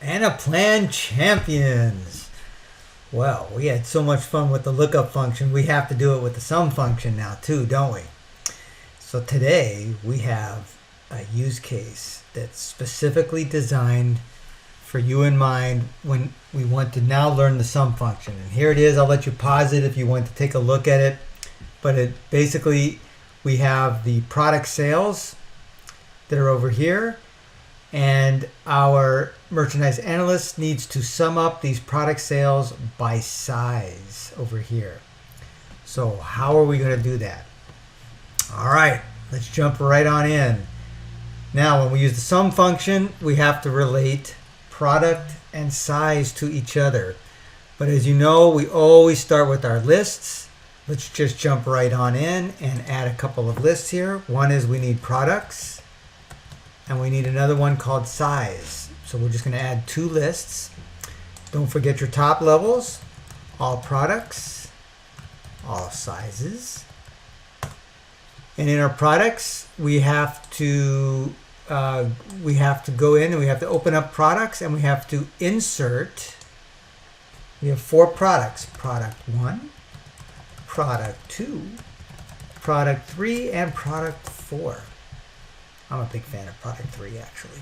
Anaplan champions. Well, we had so much fun with the lookup function. We have to do it with the sum function now too, don't we? So today we have a use case that's specifically designed for you in mind when we want to now learn the sum function. And here it is. I'll let you pause it if you want to take a look at it. But it basically, we have the product sales that are over here, and our merchandise analyst needs to sum up these product sales by size over here. So how are we going to do that? All right, let's jump right on in. Now, when we use the sum function, we have to relate product and size to each other. But as you know, we always start with our lists. Let's just jump right on in and add a couple of lists here. One is we need products, and we need another one called size. So we're just going to add two lists. Don't forget your top levels: all products, all sizes. And in our products, we have to go in and we have to open up products, and we have to insert. We have 4 products: product 1, product 2, product 3, and product 4. I'm a big fan of product 3 actually.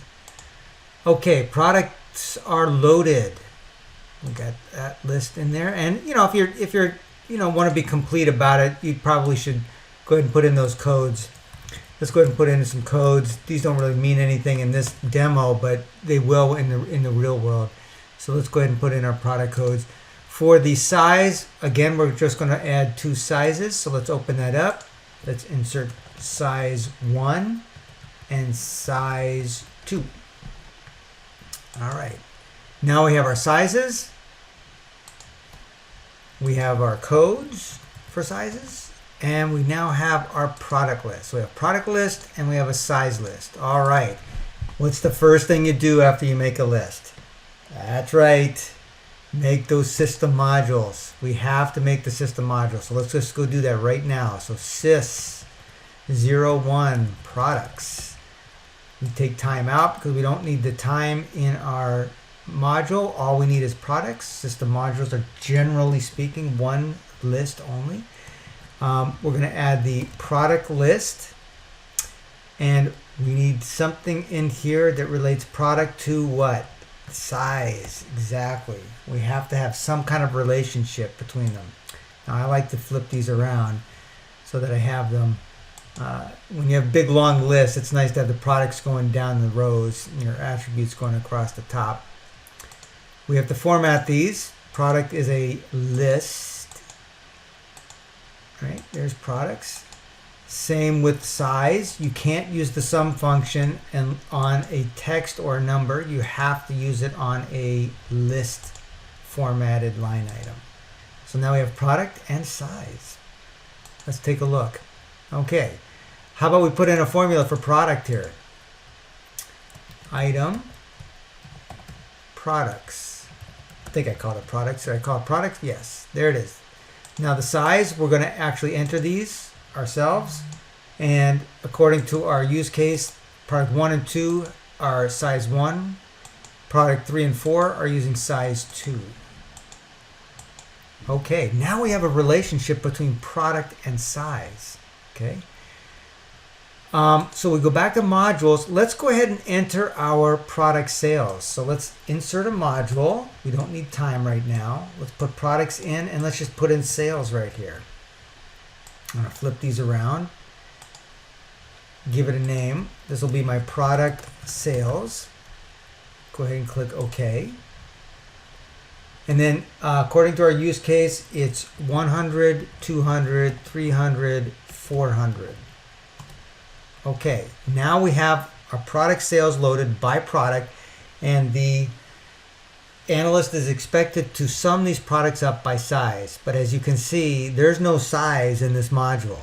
Okay, products are loaded. We got that list in there, and if you're want to be complete about it, you probably should go ahead and put in those codes. Let's go ahead and put in some codes. These don't really mean anything in this demo, but they will in the real world. So let's go ahead and put in our product codes. For the size, again, we're just going to add 2 sizes. So let's open that up. Let's insert size 1 and size 2. All right. Now we have our sizes. We have our codes for sizes. And we now have our product list. So we have product list and we have a size list. All right. What's the first thing you do after you make a list? That's right. Make those system modules. We have to make the system module. So let's just go do that right now. So sys 01 products. We take time out because we don't need the time in our module. All we need is products. System modules are, generally speaking, one list only. We're going to add the product list, and we need something in here that relates product to what? Size. Exactly. We have to have some kind of relationship between them. Now, I like to flip these around so that I have them. When you have big long lists, it's nice to have the products going down the rows and your attributes going across the top. We have to format these. Product is a list. Right, there's products. Same with size. You can't use the sum function and on a text or a number. You have to use it on a list formatted line item. So now we have product and size. Let's take a look. Okay, how about we put in a formula for product here? Item, products. I think I called it products. Did I call it products? Yes, there it is. Now the size, we're going to actually enter these ourselves, and according to our use case, product 1 and 2 are size 1, product 3 and 4 are using size 2. Okay, now we have a relationship between product and size. Okay, so we go back to modules. Let's go ahead and enter our product sales. So let's insert a module. We don't need time right now. Let's put products in, and let's just put in sales right here. I'm going to flip these around. Give it a name. This will be my product sales. Go ahead and click OK. And then according to our use case, it's 100, 200, 300, 400. Okay, now we have our product sales loaded by product, and the analyst is expected to sum these products up by size. But as you can see, there's no size in this module.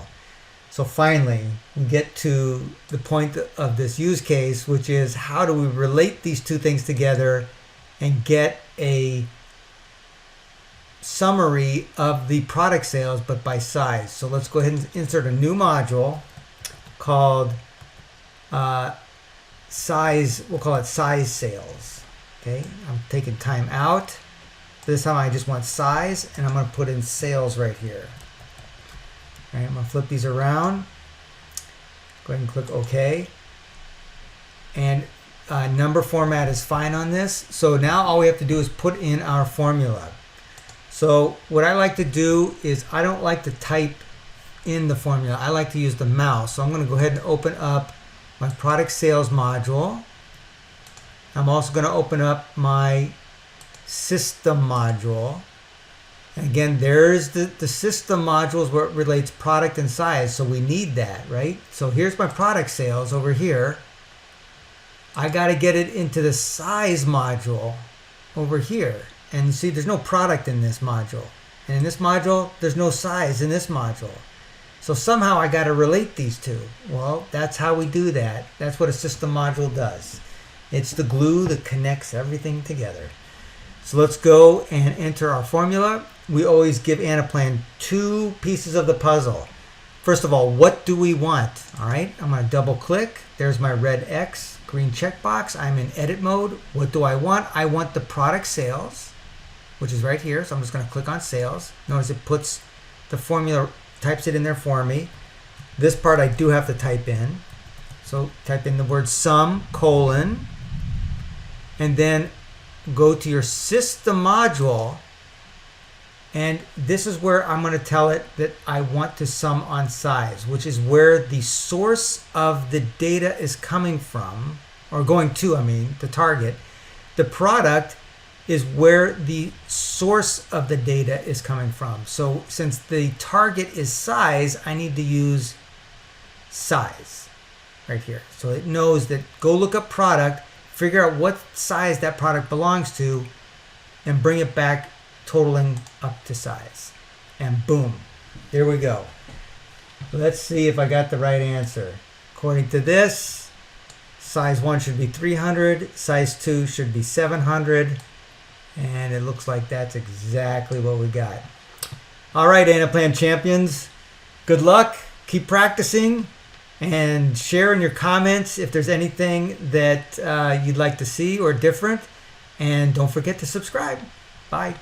So finally, we get to the point of this use case, which is how do we relate these two things together and get a summary of the product sales, but by size. So let's go ahead and insert a new module called size. We'll call it size sales. Okay, I'm taking time out. This time I just want size, and I'm going to put in sales right here. All right, I'm going to flip these around. Go ahead and click OK. And number format is fine on this. So now all we have to do is put in our formula. So what I like to do is I don't like to type in the formula. I like to use the mouse. So I'm going to go ahead and open up my product sales module. I'm also going to open up my system module. And again, there's the system modules where it relates product and size. So we need that, right? So here's my product sales over here. I got to get it into the size module over here. And you see there's no product in this module. And in this module, there's no size in this module. So somehow I got to relate these two. Well, that's how we do that. That's what a system module does. It's the glue that connects everything together. So let's go and enter our formula. We always give Anaplan 2 pieces of the puzzle. First of all, what do we want? All right, I'm going to double click. There's my red X, green checkbox. I'm in edit mode. What do I want? I want the product sales, which is right here. So I'm just going to click on sales. Notice it puts the formula, types it in there for me. This part I do have to type in. So type in the word sum, colon, and then go to your system module. And this is where I'm going to tell it that I want to sum on size, which is where the source of the data is coming from, or going to, the target. The product is where the source of the data is coming from. So since the target is size, I need to use size right here. So it knows that go look up product, figure out what size that product belongs to, and bring it back totaling up to size. And boom, there we go. Let's see if I got the right answer. According to this, size 1 should be 300, size 2 should be 700, and it looks like that's exactly what we got. All right, Anaplan champions, good luck, keep practicing, and share in your comments if there's anything that you'd like to see or different, and don't forget to subscribe. Bye.